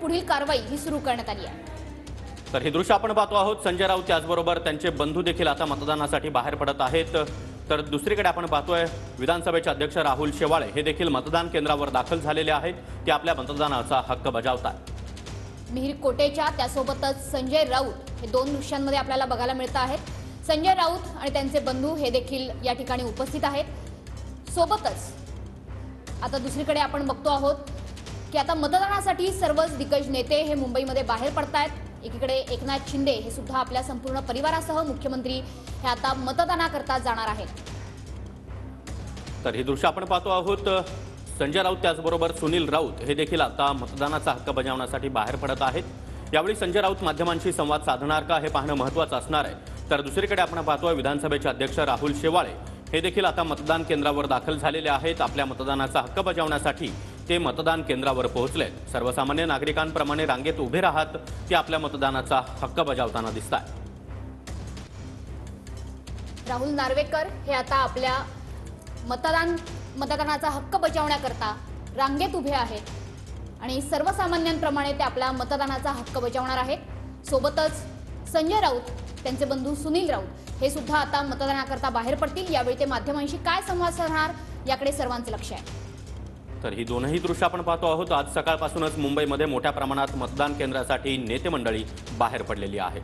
पुढील कारवाई ही सुरू करण्यात आली आहे। तर हे दृश्य आपण पाहतो आहोत। संजय राऊत त्याचबरोबर त्यांचे बंधू देखील आता मतदानासाठी बाहेर पडत आहेत। तर दुसरीकडे आपण पाहतोय विधानसभेचे अध्यक्ष राहुल शेवाळे हे देखील मतदान केंद्रावर दाखल झालेले आहेत। ते आपल्या मतदानाचा हक्क बजावतात। मिहिर कोटेच्या त्यासोबतच संजय राऊत हे दोन दृश्यांमध्ये आपल्याला बघायला मिळत आहेत। संजय राऊत आणि त्यांचे बंधू हे देखील या ठिकाणी उपस्थित आहेत। सोबतच आता दुसरीकडे आपण बघतो आहोत की आता मतदानासाठी सर्वच दिग्गज नेते हे मुंबईमध्ये बाहेर पडतायत। एकीकडे एकनाथ शिंदे हे सुद्धा आपल्या संपूर्ण परिवारासह मुख्यमंत्री हे आता मतदानाकरता जाणार आहेत। तर हे दृश्य आपण पाहतो आहोत। संजय राऊत त्याचबरोबर सुनील राऊत हे देखील आता मतदानाचा हक्क बजावण्यासाठी बाहेर पडत आहेत। यावेळी संजय राऊत माध्यमांशी संवाद साधणार का हे पाहणं महत्त्वाचं असणार आहे। तर दुसरीकडे आपण पाहतोय विधानसभेचे अध्यक्ष राहुल शेवाळे हे देखील आता मतदान केंद्रावर दाखल झालेले आहेत। आपल्या मतदानाचा हक्क बजावण्यासाठी ते मतदान केंद्रावर पोहोचले। सर्वसामान्य नागरिकांप्रमाणे रांगेत उभे राहत ते आपल्या मतदानाचा हक्क बजावताना दिसतात। राहुल नार्वेकर हे आता आपल्या मतदानाचा हक्क बजावण्याकरता रांगेत उभे आहेत आणि सर्वसामान्यांप्रमाणे ते आपल्या मतदानाचा हक्क बजावणार आहेत। सोबतच संजय राऊत त्यांचे बंधू सुनील राऊत हे सुद्धा आता मतदानाकरता बाहेर पडतील। यावेळी ते माध्यमांशी काय संवाद साधणार याकडे सर्वांचे लक्ष आहे। तर ही दोनही दृश्य आपण पाहतो आहोत। आज सकाळपासूनच मुंबईमध्ये मोठ्या प्रमाणात मतदान केंद्रासाठी नेते मंडळी बाहेर पडलेली आहेत।